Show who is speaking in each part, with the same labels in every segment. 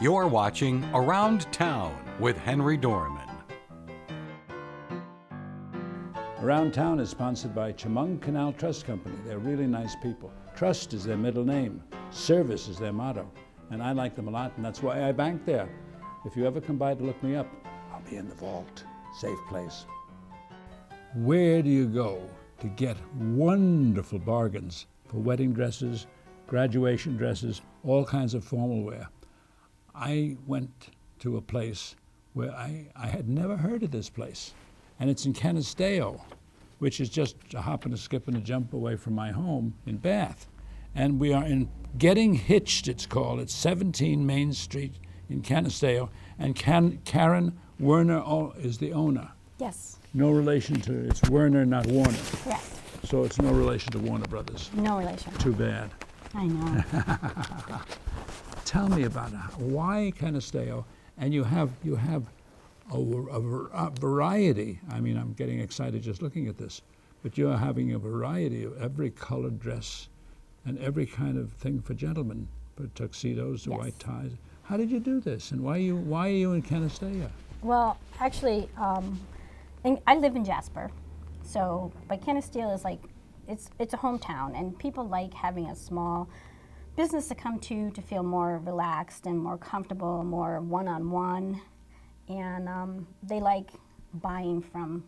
Speaker 1: You're watching Around Town with Henry Dormann.
Speaker 2: Around Town is sponsored by Chemung Canal Trust Company. They're really nice people. Trust is their middle name. Service is their motto. And I like them a lot, and that's why I bank there. If you ever come by to look me up, I'll be in the vault. Safe place. Where do you go to get wonderful bargains for wedding dresses, graduation dresses, all kinds of formal wear? I went to a place where I had never heard of this place. And it's in Canisteo, which is just a hop and a skip and a jump away from my home in Bath. And we are in Getting Hitched, it's called. It's 17 Main Street in Canisteo. And Karen Werner is the owner.
Speaker 3: Yes.
Speaker 2: No relation to, it's Werner, not Warner.
Speaker 3: Yes.
Speaker 2: So it's no relation to Warner Brothers.
Speaker 3: No relation.
Speaker 2: Too bad.
Speaker 3: I know.
Speaker 2: Tell me about it. Why Canisteo? And you have a variety. I mean, I'm getting excited just looking at this, but you're having a variety of every colored dress and every kind of thing for gentlemen, for tuxedos to
Speaker 3: Yes.
Speaker 2: white ties. How did you do this, and why are you in Canisteo?
Speaker 3: Well, actually, I live in Jasper, but Canisteo is like, it's a hometown, and people like having a small business to come to feel more relaxed and more comfortable, more one-on-one. And they like buying from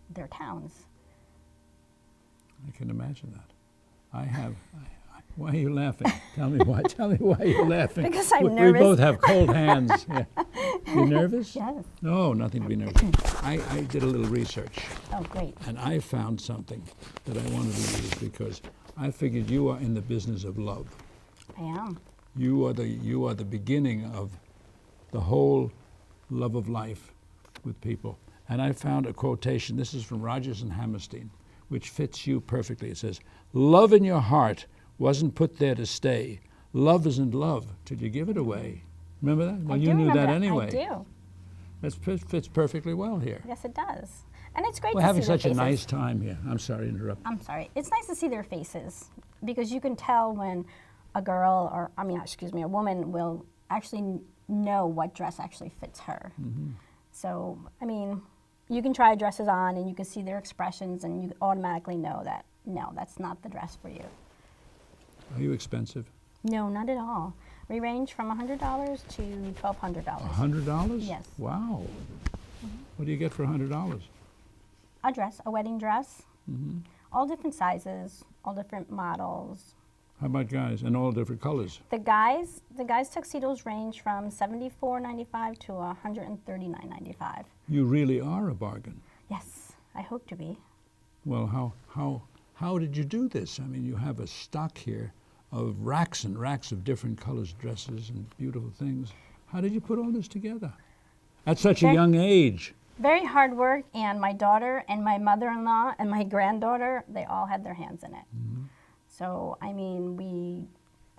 Speaker 3: their towns.
Speaker 2: I can imagine that. Why are you laughing? Tell me why. Tell me why you're laughing.
Speaker 3: Because I'm
Speaker 2: We
Speaker 3: nervous.
Speaker 2: both have cold hands. Yeah. You nervous?
Speaker 3: Yes.
Speaker 2: No, nothing to be nervous. I did a little research,
Speaker 3: Oh, great.
Speaker 2: and I found something that I wanted to use because I figured you are in the business of love.
Speaker 3: I am.
Speaker 2: You are the beginning of the whole love of life with people. And I found a quotation. This is from Rodgers and Hammerstein, which fits you perfectly. It says, "Love in your heart wasn't put there to stay. Love isn't love till you give it away." Remember that? Well,
Speaker 3: I
Speaker 2: you
Speaker 3: do
Speaker 2: knew
Speaker 3: remember
Speaker 2: that anyway.
Speaker 3: I do.
Speaker 2: That fits perfectly well here.
Speaker 3: Yes, it does. And it's great
Speaker 2: We're
Speaker 3: to
Speaker 2: having
Speaker 3: see their
Speaker 2: such a
Speaker 3: faces.
Speaker 2: nice time here. I'm sorry to interrupt.
Speaker 3: I'm sorry. It's nice to see their faces because you can tell when a girl a woman will actually know what dress actually fits her.
Speaker 2: Mm-hmm.
Speaker 3: So, I mean, you can try dresses on and you can see their expressions and you automatically know that, no, that's not the dress for you.
Speaker 2: Are you expensive?
Speaker 3: No, not at all. We range from $100 to $1,200.
Speaker 2: $100?
Speaker 3: Yes.
Speaker 2: Wow. What do you get for $100?
Speaker 3: A dress, a wedding dress,
Speaker 2: Mm-hmm.
Speaker 3: all different sizes, all different models.
Speaker 2: How about guys? And all different colors?
Speaker 3: The guys' tuxedos range from $74.95 to $139.95.
Speaker 2: You really are a bargain.
Speaker 3: Yes, I hope to be.
Speaker 2: Well, how did you do this? I mean, you have a stock here of racks and racks of different colors, dresses and beautiful things. How did you put all this together at such a young age?
Speaker 3: Very hard work, and my daughter and my mother-in-law and my granddaughter, they all had their hands in it.
Speaker 2: Mm-hmm.
Speaker 3: So, I mean, we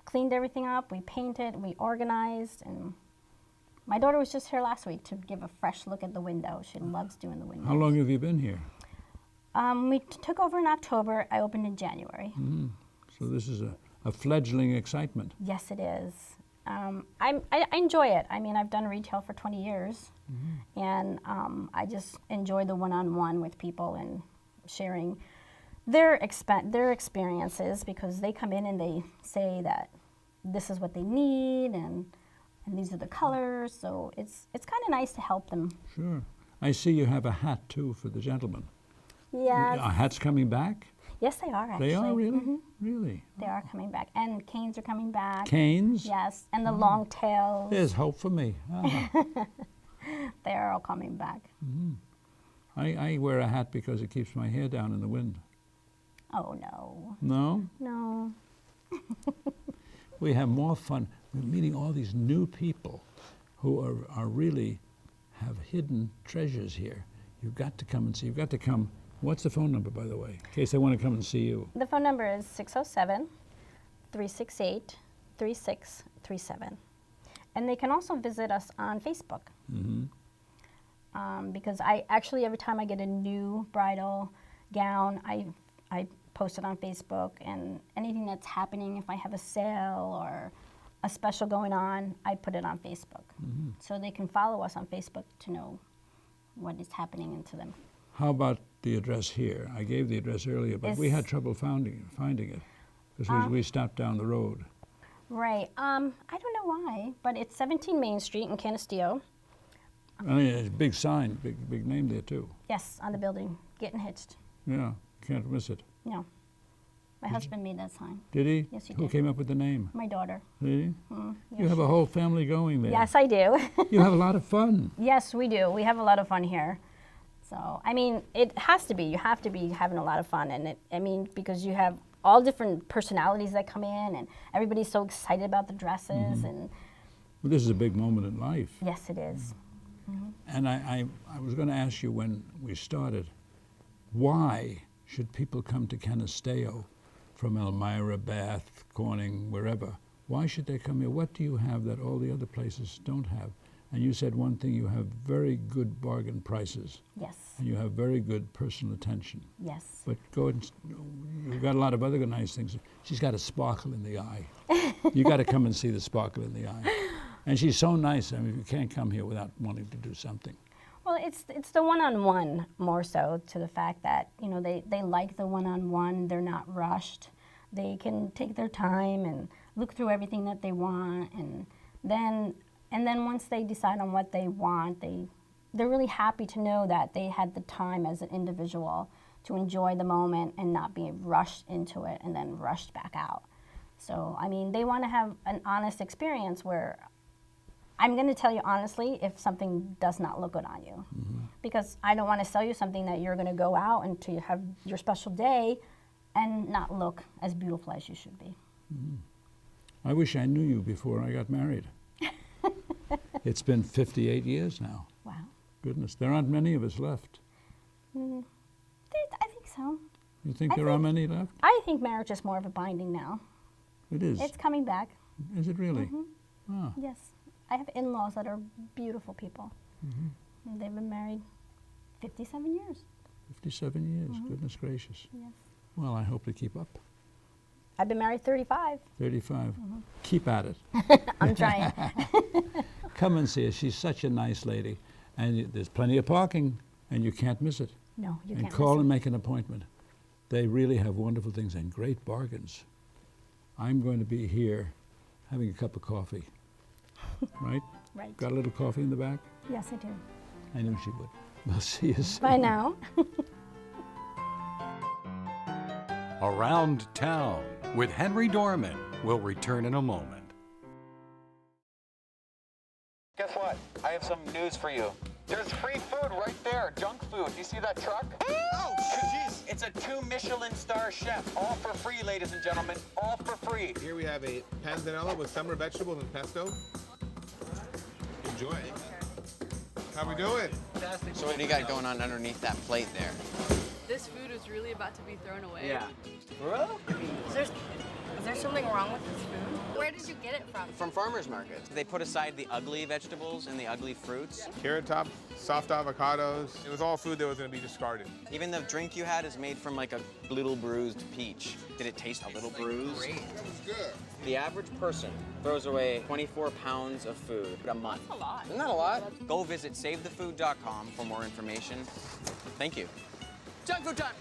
Speaker 3: cleaned everything up, we painted, we organized, and my daughter was just here last week to give a fresh look at the window. She loves doing the windows.
Speaker 2: How long have you been here?
Speaker 3: We took over in October. I opened in January.
Speaker 2: Mm-hmm. So this is a fledgling excitement.
Speaker 3: Yes, it is. I enjoy it. I mean, I've done retail for 20 years,
Speaker 2: Mm-hmm.
Speaker 3: and I just enjoy the one-on-one with people and sharing their experiences, because they come in and they say that this is what they need and these are the colors. So it's kind of nice to help them.
Speaker 2: Sure. I see you have a hat too for the gentlemen.
Speaker 3: Yes.
Speaker 2: Are hats coming back?
Speaker 3: Yes, they are actually.
Speaker 2: They are really?
Speaker 3: Mhm.
Speaker 2: Really?
Speaker 3: They are coming back, and canes are coming back.
Speaker 2: Canes?
Speaker 3: Yes, and the long tails.
Speaker 2: There's hope for me. Ah.
Speaker 3: They are all coming back.
Speaker 2: I wear a hat because it keeps my hair down in the wind.
Speaker 3: Oh no,
Speaker 2: No?
Speaker 3: no.
Speaker 2: We have more fun. We're meeting all these new people who are really have hidden treasures here. You've got to come and see. You've got to come. What's the phone number, by the way, in case they want to come and see you?
Speaker 3: The phone number is 607-368-3637. And they can also visit us on Facebook.
Speaker 2: Mm-hmm.
Speaker 3: Because I actually, every time I get a new bridal gown, I post it on Facebook, and anything that's happening, if I have a sale or a special going on, I put it on Facebook. So they can follow us on Facebook to know what is happening into them.
Speaker 2: How about the address here? I gave the address earlier, but we had trouble finding it because we stopped down the road.
Speaker 3: Right. I don't know why, but it's 17 Main Street in Canisteo.
Speaker 2: I mean, it's a big sign, big name there too.
Speaker 3: Yes, on the building, Gettin Hitched.
Speaker 2: Yeah, can't miss it.
Speaker 3: No. My husband made that sign.
Speaker 2: Did he?
Speaker 3: Yes, he
Speaker 2: Who
Speaker 3: did.
Speaker 2: came up with the name?
Speaker 3: My daughter.
Speaker 2: Did he?
Speaker 3: Yes,
Speaker 2: You have a whole family going there.
Speaker 3: Yes, I do.
Speaker 2: You have a lot of fun.
Speaker 3: Yes, we do. We have a lot of fun here. So, I mean, it has to be. You have to be having a lot of fun. And because you have all different personalities that come in, and everybody's so excited about the dresses. And
Speaker 2: Well, this is a big moment in life.
Speaker 3: yes, it is.
Speaker 2: And I was going to ask you when we started, why should people come to Canisteo from Elmira, Bath, Corning, wherever? Why should they come here? What do you have that all the other places don't have? And you said one thing, you have very good bargain prices,
Speaker 3: Yes.
Speaker 2: and you have very good personal attention.
Speaker 3: Yes.
Speaker 2: But go and, you've got a lot of other nice things. She's got a sparkle in the eye. You got to come and see the sparkle in the eye. And she's so nice. I mean, you can't come here without wanting to do something.
Speaker 3: Well, it's the one-on-one more so, to the fact that, you know, they like the one-on-one. They're not rushed. They can take their time and look through everything that they want, and then once they decide on what they want, they're really happy to know that they had the time as an individual to enjoy the moment and not be rushed into it and then rushed back out. So, I mean, they want to have an honest experience where I'm going to tell you honestly if something does not look good on you. Because I don't want to sell you something that you're going to go out and to have your special day and not look as beautiful as you should be.
Speaker 2: I wish I knew you before I got married. It's been 58 years now.
Speaker 3: Wow.
Speaker 2: Goodness, there aren't many of us left.
Speaker 3: I think so.
Speaker 2: You think there are many left?
Speaker 3: I think marriage is more of a binding now.
Speaker 2: It is.
Speaker 3: It's coming back.
Speaker 2: Is it really? Ah,
Speaker 3: Yes. I have in-laws that are beautiful people. And they've been married 57 years.
Speaker 2: 57 years, goodness gracious.
Speaker 3: Yes.
Speaker 2: Well, I hope to keep up.
Speaker 3: I've been married 35.
Speaker 2: 35. Keep at it.
Speaker 3: I'm trying.
Speaker 2: Come and see her. She's such a nice lady. And there's plenty of parking, and you can't miss it.
Speaker 3: No, you
Speaker 2: And
Speaker 3: can't
Speaker 2: call
Speaker 3: miss
Speaker 2: and make an appointment. They really have wonderful things and great bargains. I'm going to be here having a cup of coffee. Right?
Speaker 3: it. Right.
Speaker 2: Got a little coffee in the back?
Speaker 3: Yes, I do.
Speaker 2: I knew she would. We'll see you soon.
Speaker 3: Bye now.
Speaker 1: Around Town with Henry Dormann will return in a moment.
Speaker 4: Guess what? I have some news for you. There's free food right there, junk food. You see that truck? Oh, jeez. It's a 2 Michelin star chef. All for free, ladies and gentlemen. All for free.
Speaker 5: Here we have a panzanella with summer vegetables and pesto. Enjoy. How we doing?
Speaker 6: So what do you got going on underneath that plate there?
Speaker 7: This food is really about to be thrown away.
Speaker 6: Yeah.
Speaker 7: Is there something wrong with this food? Where did you get it from?
Speaker 6: From farmers markets. They put aside the ugly vegetables and the ugly fruits.
Speaker 5: Carrot top, soft avocados. It was all food that was going to be discarded.
Speaker 6: Even the drink you had is made from like a little bruised peach. Did it taste a little bruised?
Speaker 5: It's good.
Speaker 6: The average person throws away 24 pounds of food a month.
Speaker 7: That's a lot.
Speaker 6: Isn't that a lot? Go visit savethefood.com for more information. Thank you. Junk food time!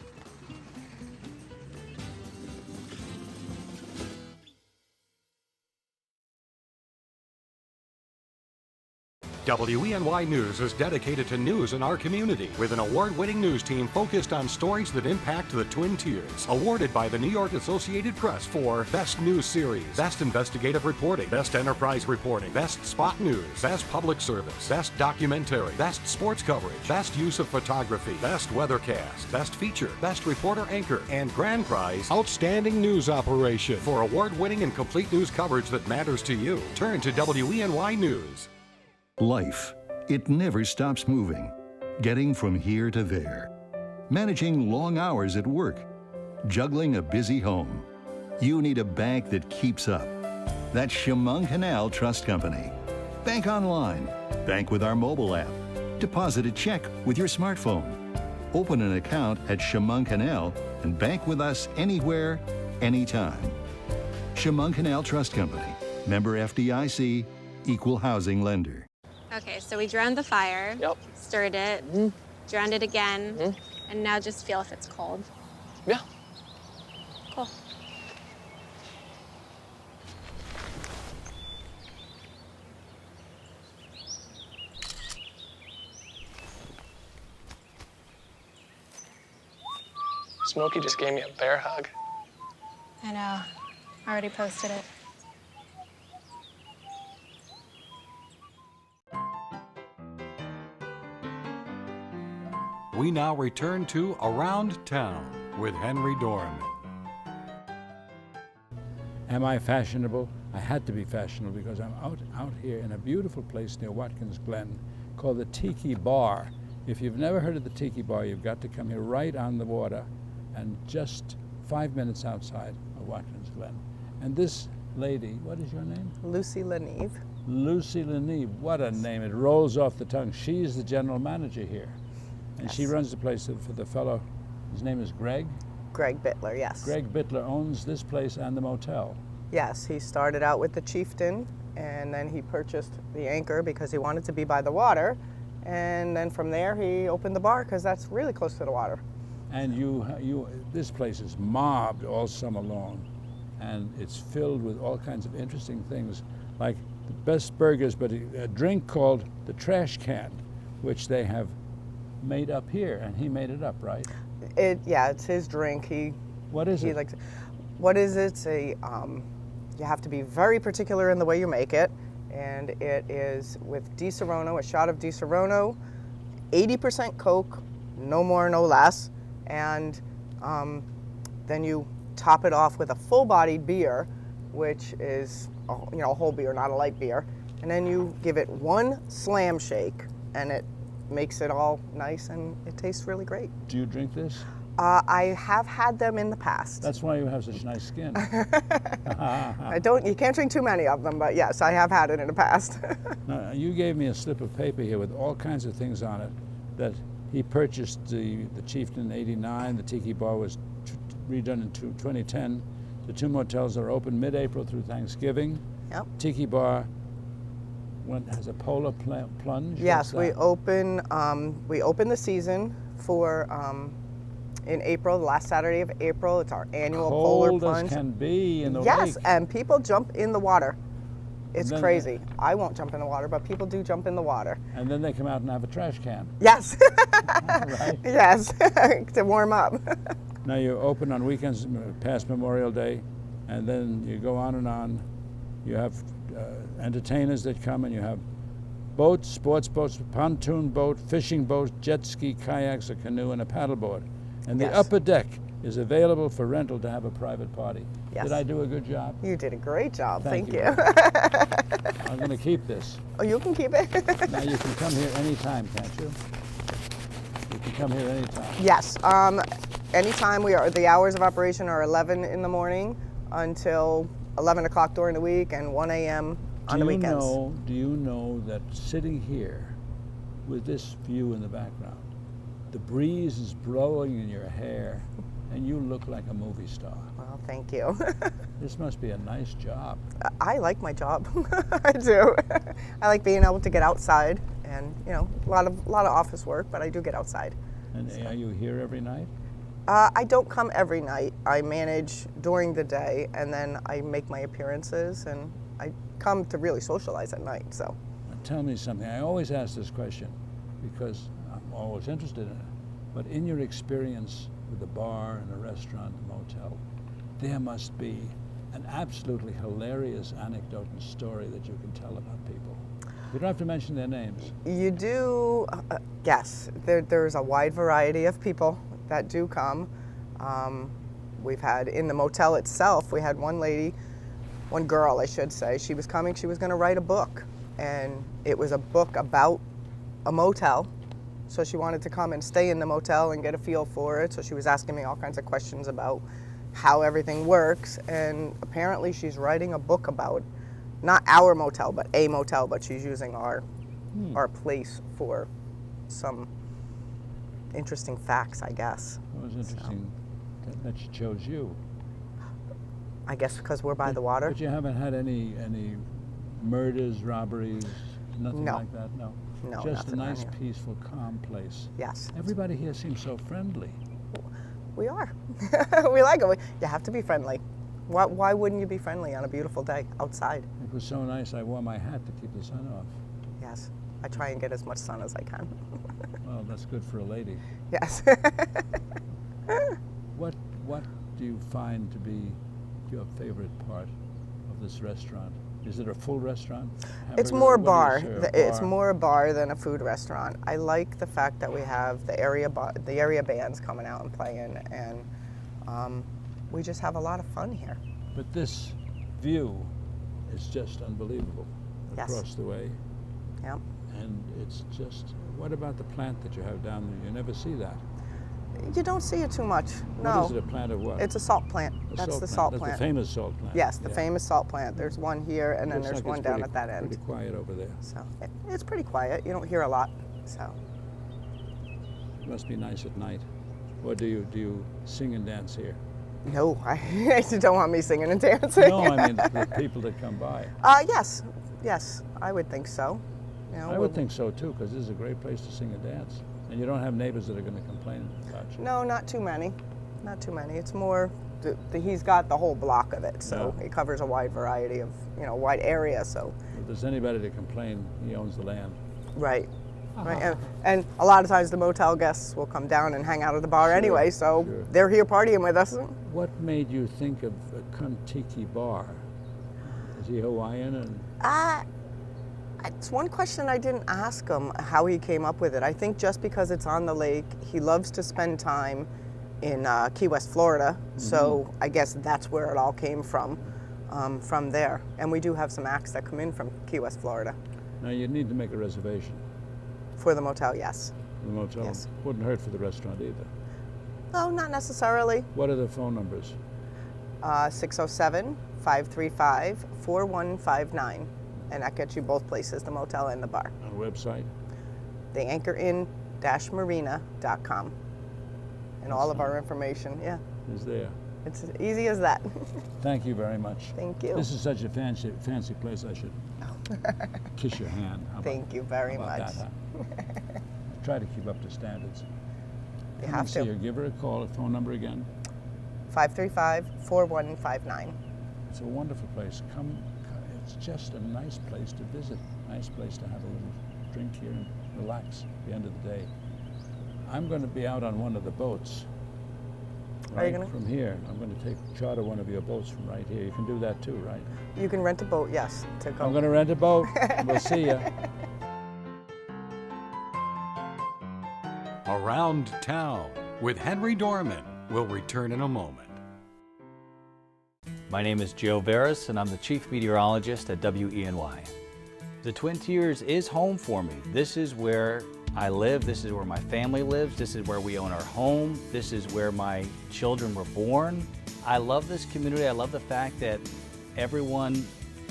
Speaker 1: WENY News is dedicated to news in our community with an award-winning news team focused on stories that impact the Twin Tiers. Awarded by the New York Associated Press for Best News Series, Best Investigative Reporting, Best Enterprise Reporting, Best Spot News, Best Public Service, Best Documentary, Best Sports Coverage, Best Use of Photography, Best Weathercast, Best Feature, Best Reporter Anchor, and Grand Prize Outstanding News Operation. For award-winning and complete news coverage that matters to you, turn to WENY News.
Speaker 8: Life, it never stops moving, getting from here to there, managing long hours at work, juggling a busy home. You need a bank that keeps up. That's Chemung Canal Trust Company. Bank online, bank with our mobile app, deposit a check with your smartphone, open an account at Chemung Canal, and bank with us anywhere, anytime. Chemung Canal Trust Company, Member FDIC, equal housing lender.
Speaker 9: Okay, so we drowned the fire.
Speaker 6: Yep.
Speaker 9: Stirred it. Drowned it again. And now just feel if it's cold.
Speaker 6: Yeah.
Speaker 9: Cool.
Speaker 10: Smokey just gave me a bear hug.
Speaker 9: I know. I already posted it.
Speaker 1: We now return to Around Town with Henry Dormann.
Speaker 2: Am I fashionable? I had to be fashionable because I'm out here in a beautiful place near Watkins Glen called the Tiki Bar. If you've never heard of the Tiki Bar, you've got to come here right on the water and just 5 minutes outside of Watkins Glen. And this lady, what is your name?
Speaker 11: Lucy Laneve.
Speaker 2: Lucy Laneve, what a name. It rolls off the tongue. She's the general manager here. And she runs the place for the fellow, his name is Greg?
Speaker 11: Greg Bittler, yes.
Speaker 2: Greg Bittler owns this place and the motel.
Speaker 11: Yes, he started out with the Chieftain, and then he purchased the Anchor because he wanted to be by the water. And then from there, he opened the bar because that's really close to the water.
Speaker 2: And this place is mobbed all summer long. And it's filled with all kinds of interesting things, like the best burgers, but a drink called the Trash Can, which they have made up here, and he made it up, right?
Speaker 11: Yeah, it's his drink.
Speaker 2: What is it?
Speaker 11: What is it? It's you have to be very particular in the way you make it, and it is with Di Serono, a shot of Di Serono, 80% Coke, no more, no less, and then you top it off with a full-bodied beer, which is a whole beer, not a light beer, and then you give it one slam shake, and it makes it all nice and it tastes really great.
Speaker 2: Do you drink this?
Speaker 11: I have had them in the past.
Speaker 2: That's why you have such nice skin.
Speaker 11: You can't drink too many of them, but yes, I have had it in the past.
Speaker 2: Now, you gave me a slip of paper here with all kinds of things on it that he purchased the Chieftain in '89. The Tiki Bar was redone in 2010. The two motels are open mid-April through Thanksgiving.
Speaker 11: Yep.
Speaker 2: Tiki Bar has a polar plunge.
Speaker 11: Yes, we open the season for in April, the last Saturday of April. It's our annual polar plunge.
Speaker 2: Cold as can be in the lake.
Speaker 11: Yes, and people jump in the water. It's crazy. I won't jump in the water, but people do jump in the water.
Speaker 2: And then they come out and have a trash can.
Speaker 11: Yes.
Speaker 2: Right?
Speaker 11: Yes, to warm up.
Speaker 2: Now you open on weekends past Memorial Day, and then you go on and on. You have entertainers that come, and you have boats, sports boats, pontoon boat, fishing boat, jet ski, kayaks, a canoe, and a paddleboard. And the upper deck is available for rental to have a private party.
Speaker 11: Yes.
Speaker 2: Did I do a good job?
Speaker 11: You did a great job. Thank you.
Speaker 2: I'm going to keep this.
Speaker 11: Oh, you can keep it?
Speaker 2: Now you can come here anytime, can't you? You can come here anytime.
Speaker 11: Yes. Anytime. The hours of operation are 11 in the morning until 11 o'clock during the week and 1 a.m. on the weekends.
Speaker 2: Do you know that sitting here with this view in the background, the breeze is blowing in your hair, and you look like a movie star?
Speaker 11: Well, thank you.
Speaker 2: This must be a nice job.
Speaker 11: I like my job. I do. I like being able to get outside, and a lot of office work, but I do get outside.
Speaker 2: And are you here every night?
Speaker 11: I don't come every night. I manage during the day, and then I make my appearances, and I come to really socialize at night. So,
Speaker 2: tell me something. I always ask this question because I'm always interested in it. But in your experience with a bar and a restaurant, a motel, there must be an absolutely hilarious anecdote and story that you can tell about people. You don't have to mention their names.
Speaker 11: You do, yes. There's a wide variety of people that do come. We've had, in the motel itself, we had one girl, I should say. She was coming, she was going to write a book. And it was a book about a motel. So she wanted to come and stay in the motel and get a feel for it. So she was asking me all kinds of questions about how everything works. And apparently she's writing a book about, not our motel, but a motel, but she's using our place for some interesting facts, I guess.
Speaker 2: It was interesting that she chose you.
Speaker 11: I guess because we're by the water.
Speaker 2: But you haven't had any murders, robberies, nothing
Speaker 11: No.
Speaker 2: like that? No.
Speaker 11: No,
Speaker 2: Just a
Speaker 11: nothing around
Speaker 2: nice,
Speaker 11: here.
Speaker 2: peaceful, calm place.
Speaker 11: Yes.
Speaker 2: Everybody here seems so friendly.
Speaker 11: We are. We like it. You have to be friendly. Why wouldn't you be friendly on a beautiful day outside?
Speaker 2: It was so nice I wore my hat to keep the sun off.
Speaker 11: Yes. I try and get as much sun as I can.
Speaker 2: Well, that's good for a lady.
Speaker 11: Yes.
Speaker 2: What do you find to be your favorite part of this restaurant? Is it a full restaurant?
Speaker 11: It's
Speaker 2: Hamburgers?
Speaker 11: more
Speaker 2: What do you
Speaker 11: bar.
Speaker 2: serve?
Speaker 11: It's more a bar than a food restaurant. I like the fact that we have the area bands coming out and playing, and we just have a lot of fun here.
Speaker 2: But this view is just unbelievable
Speaker 11: Yes.
Speaker 2: across the way.
Speaker 11: Yep.
Speaker 2: And it's just, what about the plant that you have down there? You never see that.
Speaker 11: You don't see it too much. No.
Speaker 2: What is it, a plant of what?
Speaker 11: It's a salt plant. That's the salt
Speaker 2: That's
Speaker 11: plant.
Speaker 2: the famous salt plant.
Speaker 11: Yes, the
Speaker 2: Yeah.
Speaker 11: famous salt plant. There's one here, and then
Speaker 2: Looks
Speaker 11: there's
Speaker 2: like
Speaker 11: one
Speaker 2: it's
Speaker 11: down
Speaker 2: pretty-
Speaker 11: at that end.
Speaker 2: Pretty quiet over there.
Speaker 11: So it's pretty quiet. You don't hear a lot. So
Speaker 2: It must be nice at night. Or do you sing and dance here?
Speaker 11: no, I don't want me singing and dancing.
Speaker 2: No, I mean the people that come by.
Speaker 11: Yes, I would think so. You know,
Speaker 2: I would think so too, because this is a great place to sing and dance. And you don't have neighbors that are going to complain about you.
Speaker 11: No, not too many. Not too many. It's more, he's got the whole block of it, so
Speaker 2: Yeah.
Speaker 11: it covers a wide variety of, wide area, so.
Speaker 2: If there's anybody to complain, he owns the land.
Speaker 11: Right. Right. And a lot of times the motel guests will come down and hang out at the bar anyway, so
Speaker 2: sure.
Speaker 11: they're here partying with us.
Speaker 2: What made you think of a Tiki bar? Is he Hawaiian? And
Speaker 11: It's one question I didn't ask him, how he came up with it. I think just because it's on the lake, he loves to spend time in Key West, Florida, so I guess that's where it all came from there. And we do have some acts that come in from Key West, Florida.
Speaker 2: Now you need to make a reservation.
Speaker 11: For the motel, yes.
Speaker 2: The motel
Speaker 11: Yes.
Speaker 2: wouldn't hurt for the restaurant either.
Speaker 11: No, not necessarily.
Speaker 2: What are the phone numbers?
Speaker 11: 607-535-4159. And that gets you both places, the motel and the bar.
Speaker 2: On a website?
Speaker 11: The anchorin-marina.com. And all of our information, yeah.
Speaker 2: Is there.
Speaker 11: It's as easy as that.
Speaker 2: Thank you very much.
Speaker 11: Thank you.
Speaker 2: This is such a fancy place. I should kiss your hand. How about-
Speaker 11: Thank you very
Speaker 2: how about
Speaker 11: much.
Speaker 2: that, huh? Try to keep up to standards.
Speaker 11: You
Speaker 2: Come
Speaker 11: have
Speaker 2: and see
Speaker 11: to.
Speaker 2: her. Give her a call. A phone number again.
Speaker 11: 535-4159.
Speaker 2: It's a wonderful place. Come. It's just a nice place to visit. Nice place to have a little drink here and relax at the end of the day. I'm going to be out on one of the boats.
Speaker 11: Are you
Speaker 2: Right
Speaker 11: gonna?
Speaker 2: from here. I'm going to charter one of your boats from right here. You can do that too, right?
Speaker 11: You can rent a boat, yes, to go.
Speaker 2: I'm going to rent a boat. We'll see you.
Speaker 1: Around Town with Henry Dormann will return in a moment.
Speaker 12: My name is Joe Veras, and I'm the Chief Meteorologist at WENY. The Twin Tiers is home for me. This is where I live. This is where my family lives. This is where we own our home. This is where my children were born. I love this community. I love the fact that everyone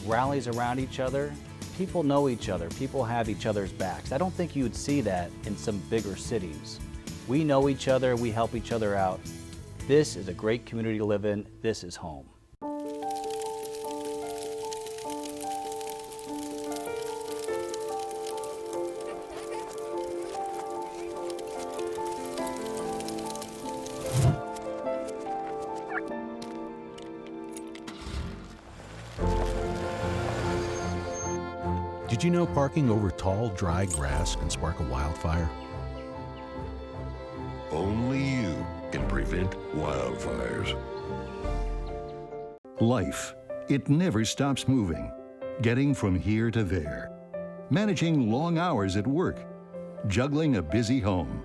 Speaker 12: rallies around each other. People know each other. People have each other's backs. I don't think you would see that in some bigger cities. We know each other. We help each other out. This is a great community to live in. This is home.
Speaker 13: Did you know parking over tall, dry grass can spark a wildfire?
Speaker 14: Only you can prevent wildfires.
Speaker 8: Life, it never stops moving. Getting from here to there. Managing long hours at work. Juggling a busy home.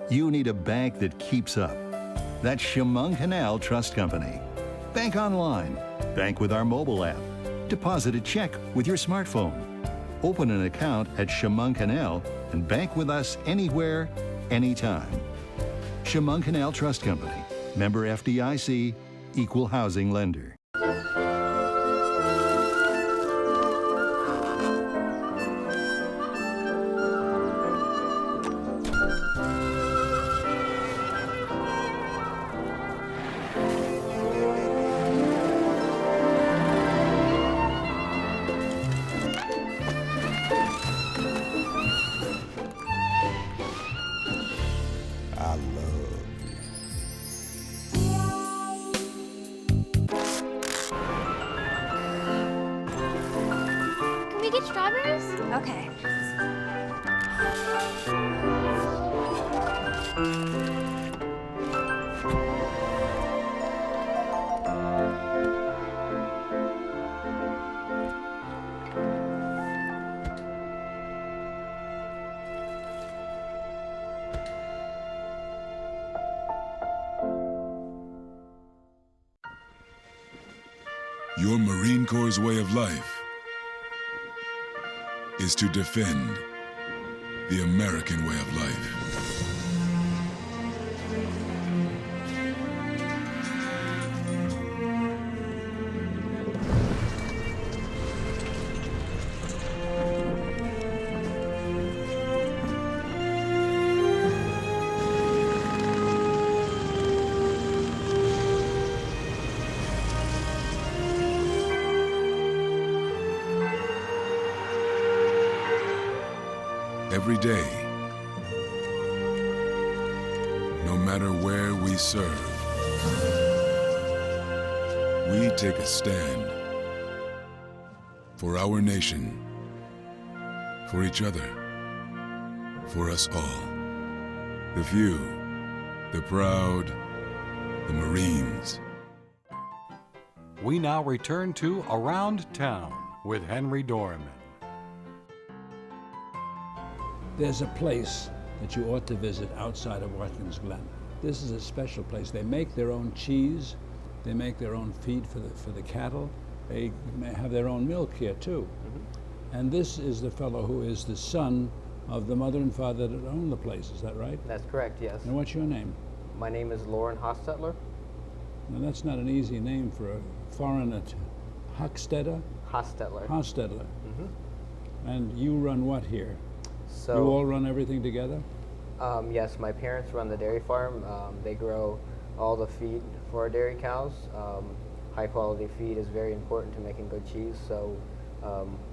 Speaker 8: You need a bank that keeps up. That's Chemung Canal Trust Company. Bank online. Bank with our mobile app. Deposit a check with your smartphone. Open an account at Chemung Canal and bank with us anywhere, anytime. Chemung Canal Trust Company. Member FDIC. Equal housing lender.
Speaker 15: cheers. Okay.
Speaker 16: Your Marine Corps' way of life is to defend the American way of life. Every day, no matter where we serve, we take a stand for our nation, for each other, for us all. The few, the proud, the Marines.
Speaker 1: We now return to Around Town with Henry Dormann.
Speaker 2: There's a place that you ought to visit outside of Watkins Glen. This is a special place. They make their own cheese. They make their own feed for the cattle. They have their own milk here too. And this is the fellow who is the son of the mother and father that own the place. Is that right?
Speaker 17: That's correct, yes.
Speaker 2: And what's your name?
Speaker 17: My name is Lorin Hostetler.
Speaker 2: Now that's not an easy name for a foreigner. Hostetler?
Speaker 17: Hostetler.
Speaker 2: Hostetler. And you run what here?
Speaker 17: So,
Speaker 2: you all run everything together?
Speaker 17: Yes, my parents run the dairy farm. They grow all the feed for our dairy cows. High quality feed is very important to making good cheese, so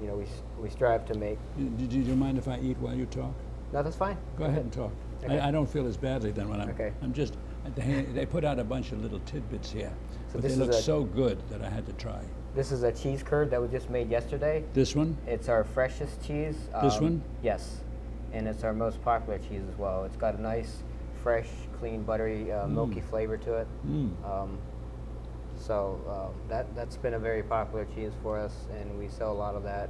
Speaker 17: you know, we strive to make.
Speaker 2: Do you mind if I eat while you talk?
Speaker 17: No, that's fine.
Speaker 2: Go ahead and talk.
Speaker 17: Okay.
Speaker 2: I don't feel as badly then when I'm.
Speaker 17: Okay.
Speaker 2: I'm just. They put out a bunch of little tidbits here,
Speaker 17: So
Speaker 2: but
Speaker 17: this
Speaker 2: they
Speaker 17: is
Speaker 2: look
Speaker 17: a-
Speaker 2: so good that I had to try.
Speaker 17: This is a cheese curd that was just made yesterday.
Speaker 2: This one?
Speaker 17: It's our freshest cheese.
Speaker 2: This one?
Speaker 17: Yes, and it's our most popular cheese as well. It's got a nice, fresh, clean, buttery, milky flavor to it. That's been a very popular cheese for us, and we sell a lot of that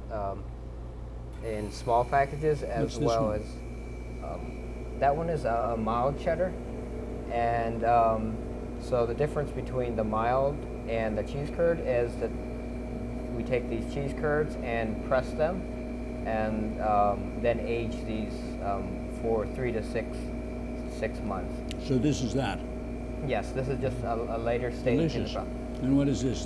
Speaker 17: in small packages as
Speaker 2: What's this
Speaker 17: well
Speaker 2: one?
Speaker 17: as. That one is a mild cheddar, and so the difference between the mild and the cheese curd is that we take these cheese curds and press them, and then age these for 3 to 6 months.
Speaker 2: So this is that.
Speaker 17: Yes, this is just a later stage in the
Speaker 2: Delicious.
Speaker 17: process.
Speaker 2: And what is this?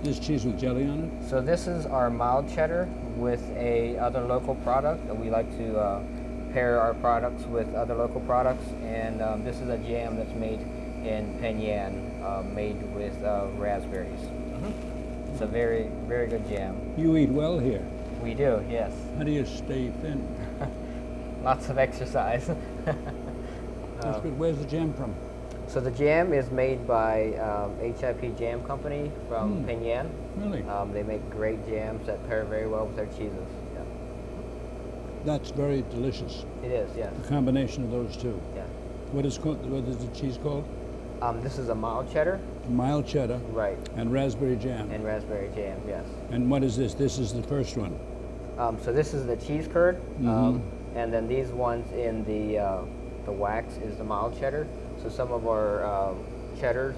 Speaker 2: This cheese with jelly on it?
Speaker 17: So this is our mild cheddar with a other local product. We like to pair our products with other local products, and this is a jam that's made in Penyan, made with raspberries. It's a very, very good jam.
Speaker 2: You eat well here.
Speaker 17: We do, yes.
Speaker 2: How do you stay thin?
Speaker 17: Lots of exercise.
Speaker 2: That's good. Where's the jam from?
Speaker 17: So the jam is made by HIP Jam Company from Penyan.
Speaker 2: Really?
Speaker 17: They make great jams that pair very well with their cheeses. Yeah.
Speaker 2: That's very delicious.
Speaker 17: It is, yes.
Speaker 2: The combination of those two.
Speaker 17: Yeah.
Speaker 2: What is the cheese called?
Speaker 17: This is a mild cheddar.
Speaker 2: Mild cheddar.
Speaker 17: Right.
Speaker 2: And raspberry jam.
Speaker 17: And raspberry jam, yes.
Speaker 2: And what is this? This is the first one.
Speaker 17: So this is the cheese curd,
Speaker 2: Mhm.
Speaker 17: and then these ones in the wax is the mild cheddar. So some of our cheddars,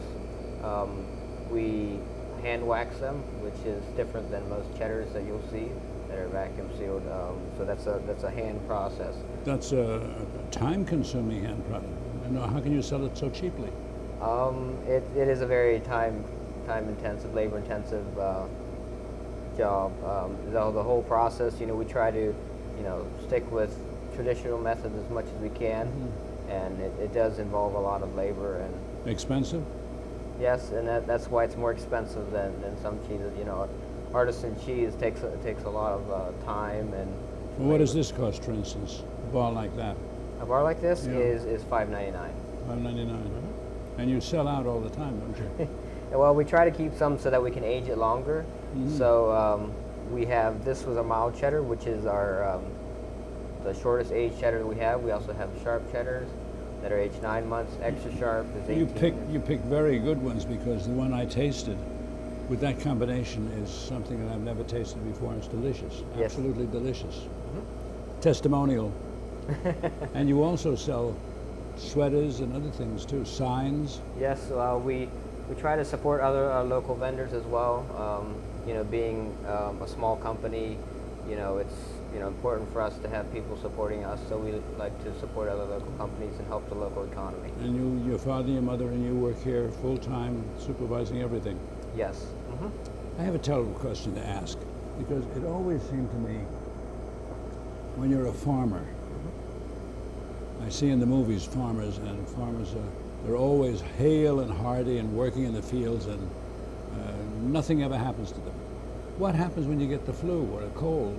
Speaker 17: we hand wax them, which is different than most cheddars that you'll see that are vacuum sealed. So that's a hand process.
Speaker 2: That's a time-consuming hand product. And how can you sell it so cheaply?
Speaker 17: It is a very time-intensive, labor-intensive job. The whole process, you know, we try to, you know, stick with traditional methods as much as we can, and it does involve a lot of labor and.
Speaker 2: Expensive?
Speaker 17: Yes, and that's why it's more expensive than some cheeses. You know, artisan cheese takes a lot of time and.
Speaker 2: Well, what does this cost, for instance? A bar like that?
Speaker 17: A bar like this
Speaker 2: Yeah.
Speaker 17: is $5.99.
Speaker 2: $5.99. And you sell out all the time, don't you?
Speaker 17: Well, we try to keep some so that we can age it longer. So We have, this was a mild cheddar, which is our the shortest age cheddar that we have. We also have sharp cheddars that are aged 9 months. Extra sharp is 18.
Speaker 2: You pick very good ones, because the one I tasted with that combination is something that I've never tasted before, and it's delicious.
Speaker 17: Yes.
Speaker 2: Absolutely delicious. Testimonial. And you also sell sweaters and other things too, signs.
Speaker 17: Yes, we try to support other local vendors as well. You know, being a small company, you know, it's important for us to have people supporting us, so we like to support other local companies and help the local economy.
Speaker 2: And your father, your mother, and you work here full-time, supervising everything?
Speaker 17: Yes.
Speaker 2: I have a terrible question to ask, because it always seemed to me, when you're a farmer, I see in the movies farmers, and farmers they're always hale and hearty and working in the fields, and nothing ever happens to them. What happens when you get the flu or a cold?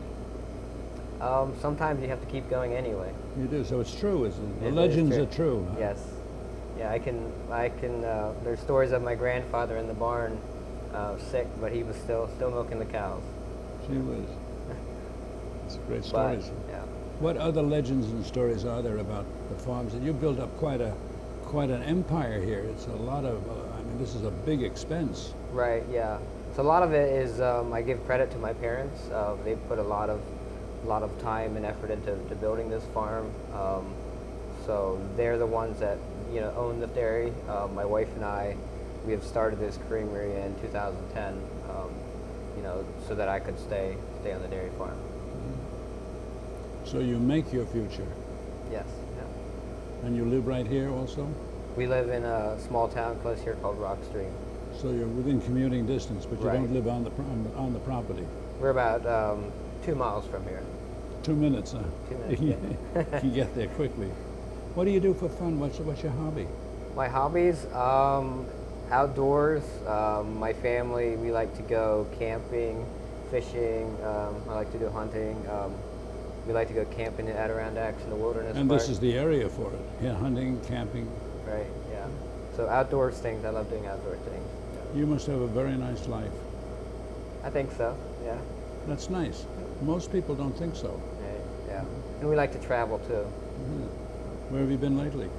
Speaker 17: Sometimes you have to keep going anyway.
Speaker 2: You do, so it's true, isn't it? The
Speaker 17: It is
Speaker 2: legends
Speaker 17: true.
Speaker 2: are true. Huh?
Speaker 17: Yes. Yeah, I can, there's stories of my grandfather in the barn sick, but he was still milking the cows.
Speaker 2: She was. It's great stories.
Speaker 17: Yeah.
Speaker 2: What other legends and stories are there about the farms? And you built up quite an empire here. It's a lot of, I mean, this is a big expense.
Speaker 17: Right, yeah. So a lot of it is, I give credit to my parents. They put a lot of time and effort into building this farm. So they're the ones that, you know, own the dairy. My wife and I, we have started this creamery in 2010, you know, so that I could stay on the dairy farm.
Speaker 2: So you make your future.
Speaker 17: Yes, yeah.
Speaker 2: And you live right here also?
Speaker 17: We live in a small town close here called Rock Stream.
Speaker 2: So you're within commuting distance, but you
Speaker 17: Right.
Speaker 2: don't live on the property.
Speaker 17: We're about 2 miles from here.
Speaker 2: 2 minutes, huh?
Speaker 17: 2 minutes,
Speaker 2: You
Speaker 17: yeah.
Speaker 2: can get there quickly. What do you do for fun? What's your hobby?
Speaker 17: My hobbies, outdoors. My family, we like to go camping, fishing. I like to do hunting. We like to go camping in Adirondacks in the wilderness.
Speaker 2: And
Speaker 17: park.
Speaker 2: this is the area for it. Yeah, hunting, camping.
Speaker 17: Right, yeah. So outdoors things, I love doing outdoor things.
Speaker 2: You must have a very nice life.
Speaker 17: I think so, yeah.
Speaker 2: That's nice. Most people don't think so.
Speaker 17: Right, yeah. And we like to travel too.
Speaker 2: Where have you been lately?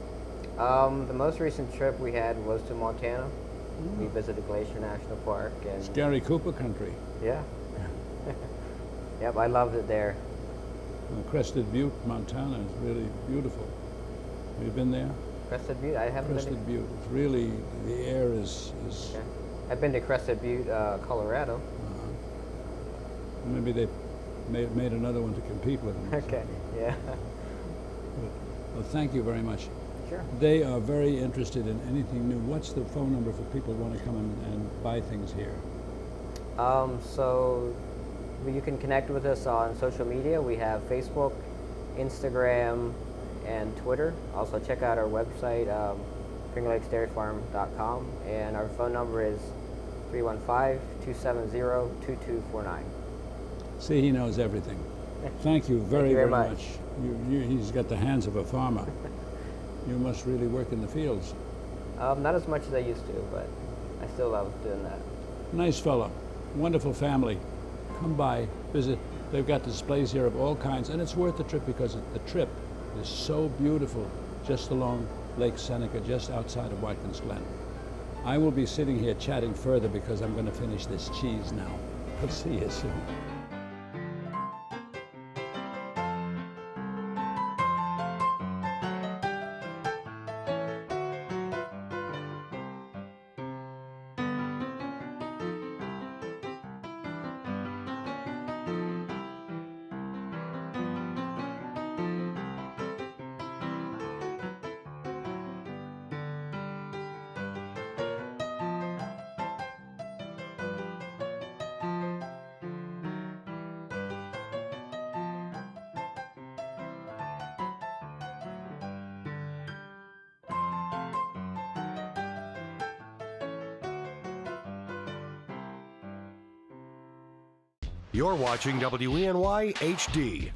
Speaker 17: The most recent trip we had was to Montana. We visited Glacier National Park. And
Speaker 2: Gary Cooper country.
Speaker 17: Yeah. Yep, I loved it there.
Speaker 2: Crested Butte, Montana is really beautiful. Have you been there?
Speaker 17: Crested Butte? I haven't
Speaker 2: Crested
Speaker 17: been.
Speaker 2: Butte. It's really, the air is
Speaker 17: Okay. I've been to Crested Butte, Colorado.
Speaker 2: Maybe they made another one to compete with them.
Speaker 17: Okay, yeah.
Speaker 2: Well, thank you very much.
Speaker 17: Sure.
Speaker 2: They are very interested in anything new. What's the phone number for people who want to come and buy things here?
Speaker 17: So you can connect with us on social media. We have Facebook, Instagram, and Twitter. Also check out our website, FingerLakesDairyFarm.com, and our phone number is 315-270-2249.
Speaker 2: See, he knows everything. Thank you very,
Speaker 17: very
Speaker 2: very
Speaker 17: much.
Speaker 2: much. He's got the hands of a farmer. You must really work in the fields.
Speaker 17: Not as much as I used to, but I still love doing that.
Speaker 2: Nice fellow. Wonderful family. Come by, visit. They've got displays here of all kinds, and it's worth the trip because the trip is so beautiful just along Lake Seneca, just outside of Watkins Glen. I will be sitting here chatting further because I'm going to finish this cheese now. We'll see you soon.
Speaker 1: You're watching WENY HD.